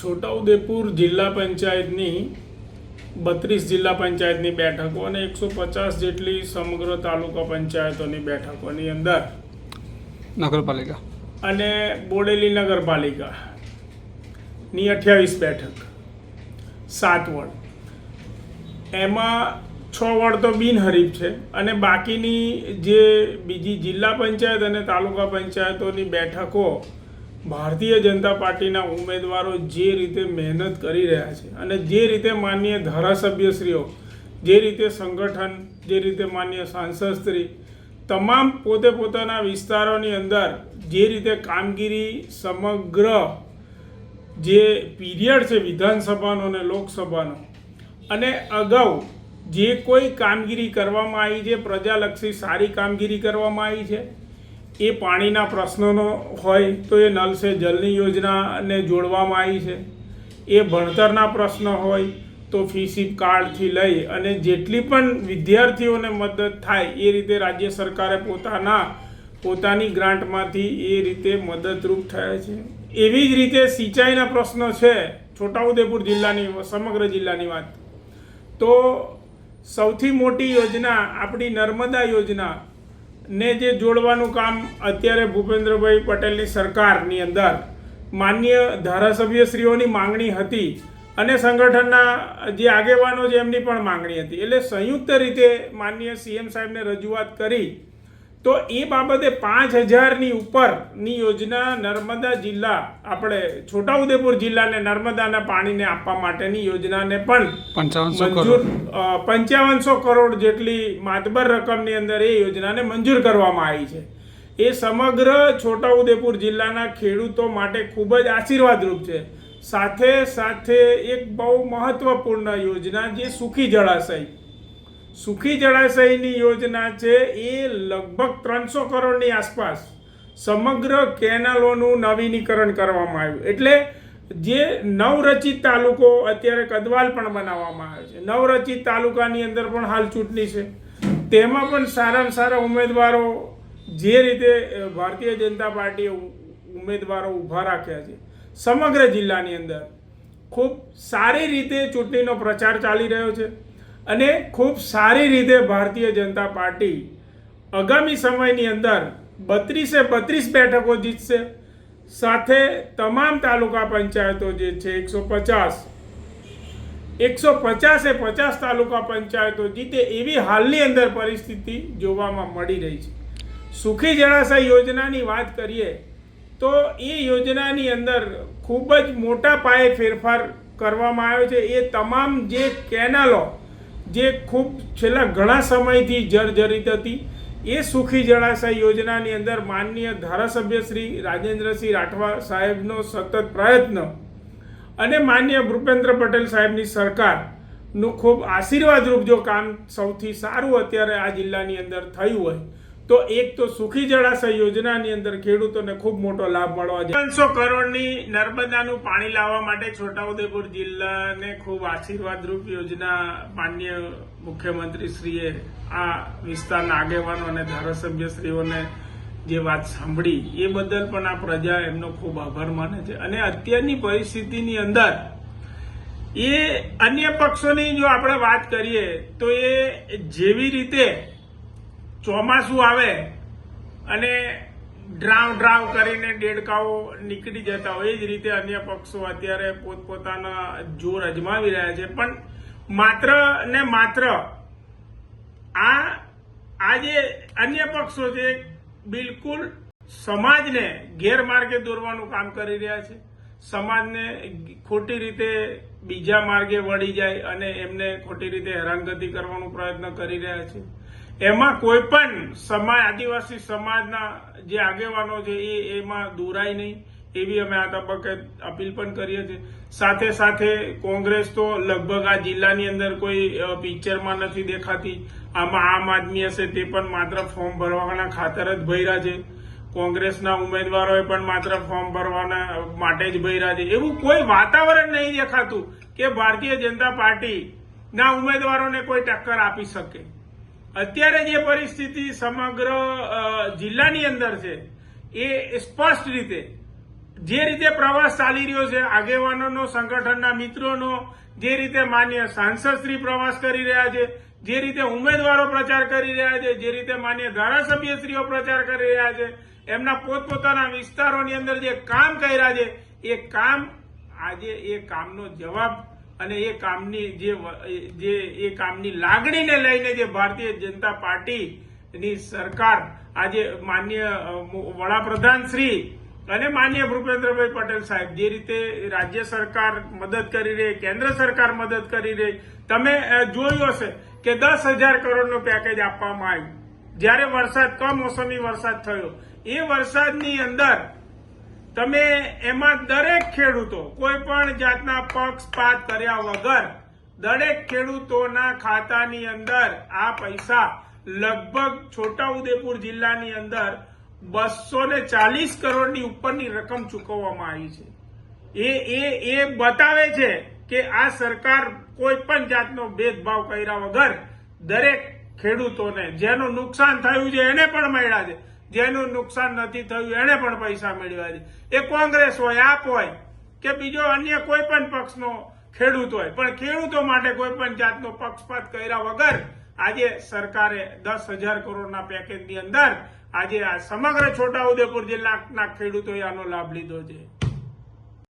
છોટાઉદેપુર જિલ્લા પંચાયતની 32 જિલ્લા પંચાયતની બેઠકો અને 150 જેટલી સમગ્ર તાલુકા પંચાયતોની બેઠકોની અંદર નગરપાલિકા અને બોડેલી નગરપાલિકાની 28 બેઠક 7 વોર્ડ, એમાં 6 વોર્ડ તો બિનહરીફ છે અને બાકીની જે બીજી જિલ્લા પંચાયત અને તાલુકા પંચાયતોની બેઠકો ભારતીય જનતા પાર્ટીના ઉમેદવારો જે રીતે મહેનત કરી રહ્યા છે અને જે રીતે માનનીય ધારાસભ્યશ્રીઓ, જે રીતે સંગઠન, જે રીતે માનનીય સાંસદશ્રી તમામ પોતે પોતાના વિસ્તારોની અંદર જે રીતે કામગીરી સમગ્ર જે પીરિયડ છે વિધાનસભાનો અને લોકસભાનો અને અગાઉ જે કોઈ કામગીરી કરવામાં આવી છે, પ્રજાલક્ષી સારી કામગીરી કરવામાં આવી છે, એ પાણીના પ્રશ્નોનો હોય તો એ નલ સે જલની યોજનાને જોડવામાં આવી છે, એ ભણતરના પ્રશ્ન હોય તો ફીસીપ કાર્ડથી લઈ અને જેટલી પણ વિદ્યાર્થીઓને મદદ થાય એ રીતે રાજ્ય સરકારે પોતાની ગ્રાન્ટમાંથી એ રીતે મદદરૂપ થયા છે. એવી જ રીતે સિંચાઈના પ્રશ્નો છે. છોટાઉદેપુર જિલ્લાની સમગ્ર જિલ્લાની વાત તો સૌથી મોટી યોજના આપણી નર્મદા યોજના ને જે જોડવાનું કામ અત્યારે ભૂપેન્દ્રભાઈ પટેલની સરકારની અંદર માનનીય ધારાસભ્યશ્રીઓની માંગણી હતી અને સંગઠનના જે આગેવાનો છે એમની પણ માંગણી હતી, એટલે સંયુક્ત રીતે માનનીય સીએમ સાહેબને રજૂઆત કરી તો એ બાબતે 5000ની ઉપરની યોજના નર્મદા જિલ્લા, આપણે છોટાઉદેપુર જિલ્લાને નર્મદાના પાણીને આપવા માટેની યોજનાને પણ 5500 કરોડ જેટલી માતબર રકમની અંદર એ યોજનાને મંજૂર કરવામાં આવી છે. એ સમગ્ર છોટાઉદેપુર જિલ્લાના ખેડૂતો માટે ખૂબ જ આશીર્વાદરૂપ છે. સાથે સાથે એક બહુ મહત્વપૂર્ણ યોજના જે સુખી જળાશયની યોજના છે, એ લગભગ 300 કરોડની આસપાસ સમગ્ર કેનાલોનું નવીનીકરણ કરવામાં આવ્યું. એટલે જે નવરચિત તાલુકો અત્યારે કદવાલ પણ બનાવવામાં આવે છે, નવરચિત તાલુકાની અંદર પણ હાલ ચૂંટણી છે, તેમાં પણ સારામાં સારા ઉમેદવારો જે રીતે ભારતીય જનતા પાર્ટીએ ઉમેદવારો ઊભા રાખ્યા છે, સમગ્ર જિલ્લાની અંદર ખૂબ સારી રીતે ચૂંટણીનો પ્રચાર ચાલી રહ્યો છે અને ખૂબ સારી રીતે ભારતીય જનતા પાર્ટી આગામી સમયની અંદર 32 બેઠકો જીતશે. સાથે તમામ તાલુકા પંચાયતો જે છે 150 તાલુકા પંચાયતો જીતે એવી હાલની અંદર પરિસ્થિતિ જોવામાં મળી રહી છે. સુખી જળાશય યોજનાની વાત કરીએ તો એ યોજનાની અંદર ખૂબ જ મોટા પાયે ફેરફાર કરવામાં આવ્યો છે. એ તમામ જે કેનાલો જે ખૂબ છેલ્લા ઘણા સમયથી જર્જરિત હતી, એ સુખી જળાશય યોજનાની અંદર માનનીય ધારાસભ્ય શ્રી રાજેન્દ્રસિંહ રાઠવા સાહેબનો સતત પ્રયત્ન અને માનનીય ભૂપેન્દ્ર પટેલ સાહેબની સરકારનું ખૂબ આશીર્વાદરૂપ જો કામ સૌથી સારું અત્યારે આ જિલ્લાની અંદર થયું હોય તો એક તો સુખી જળાશય યોજનાની અંદર ખેડૂતોને ખૂબ મોટો લાભ મળવા જાય. 500 કરોડની નર્મદાનું પાણી લાવવા માટે છોટાઉદેપુર જિલ્લાને ખૂબ આશીર્વાદરૂપ યોજના માનનીય મુખ્યમંત્રીશ્રીએ આ વિસ્તારના આગેવાનો અને ધારાસભ્યશ્રીઓને જે વાત સાંભળી એ બદલ પણ આ પ્રજા એમનો ખૂબ આભાર માને છે. અને અત્યારની પરિસ્થિતિની અંદર એ અન્ય પક્ષોની જો આપણે વાત કરીએ તો એ જેવી રીતે ચોમાસું આવે અને ડ્રાવ કરીને દેડકાઓ નીકળી જતા હોય, એ જ રીતે અન્ય પક્ષો અત્યારે પોતપોતાના જોર અજમાવી રહ્યા છે. પણ માત્ર ને માત્ર આ જે અન્ય પક્ષો છે બિલકુલ સમાજને ગેરમાર્ગે દોરવાનું કામ કરી રહ્યા છે. સમાજને ખોટી રીતે બીજા માર્ગે વળી જાય અને એમને ખોટી રીતે હેરાનગતિ કરવાનો પ્રયત્ન કરી રહ્યા છે. એમાં કોઈ પણ આદિવાસી સમાજના જે આગેવાનો છે એમાં દોરાય નહીં એવી અમે આ તબક્કે અપીલ પણ કરીએ છીએ. સાથે સાથે કોંગ્રેસ તો લગભગ આ જિલ્લાની અંદર કોઈ પિક્ચરમાં નથી દેખાતી. આમાં આમ આદમી હશે તે પણ માત્ર ફોર્મ ભરવાના ખાતર જ ભર્યા છે. કોંગ્રેસના ઉમેદવારોએ પણ માત્ર ફોર્મ ભરવાના માટે જ ભર્યા છે. એવું કોઈ વાતાવરણ નહીં દેખાતું કે ભારતીય જનતા પાર્ટીના ઉમેદવારોને કોઈ ટક્કર આપી શકે. અત્યારે જે પરિસ્થિતિ સમગ્ર જિલ્લાની અંદર છે એ સ્પષ્ટ રીતે જે રીતે પ્રવાસ ચાલી રહ્યો છે, આગેવાનોનો, સંગઠનના મિત્રોનો, જે રીતે માન્ય સાંસદશ્રી પ્રવાસ કરી રહ્યા છે, જે રીતે ઉમેદવારો પ્રચાર કરી રહ્યા છે, જે રીતે માન્ય ધારાસભ્યશ્રીઓ પ્રચાર કરી રહ્યા છે, એમના પોતપોતાના વિસ્તારોની અંદર જે કામ કર્યા છે, એ કામ આજે એ કામનો જવાબ અને એ કામની એ કામની લાગણીને લઈને જે ભારતીય જનતા પાર્ટીની સરકાર આજે માન્ય વડાપ્રધાન શ્રી અને માન્ય ભૂપેન્દ્રભાઈ પટેલ સાહેબ જે રીતે રાજ્ય સરકાર મદદ કરી રહી, કેન્દ્ર સરકાર મદદ કરી રહી, તમે જોયું હશે કે 10,000 કરોડનું પેકેજ આપવામાં આવ્યું. જ્યારે વરસાદ કમોસમી વરસાદ થયો, એ વરસાદની અંદર તમે એમાં દરેક ખેડૂતો કોઈ પણ જાતના પક્ષપાત કર્યા વગર દરેક ખેડૂતોના ખાતાની અંદર આ પૈસા લગભગ છોટાઉદેપુર જિલ્લાની અંદર 240 કરોડની ઉપરની રકમ ચૂકવવામાં આવી છે. એ બતાવે છે કે આ સરકાર કોઈ પણ જાતનો ભેદભાવ કર્યા વગર દરેક ખેડૂતોને જેનું નુકસાન થયું છે એને પણ મળ્યા છે, જેનું નુકસાન નથી થયું એને પણ પૈસા મેળવ્યા છે. એ કોંગ્રેસ હોય, આપ હોય કે બીજો અન્ય કોઈ પણ પક્ષનો ખેડૂત હોય, પણ ખેડૂતો માટે કોઈ પણ જાતનો પક્ષપાત કર્યા વગર આજે સરકારે 10,000 કરોડના પેકેજની અંદર આજે આ સમગ્ર છોટાઉદેપુર જિલ્લાના ખેડૂતોએ આનો લાભ લીધો છે.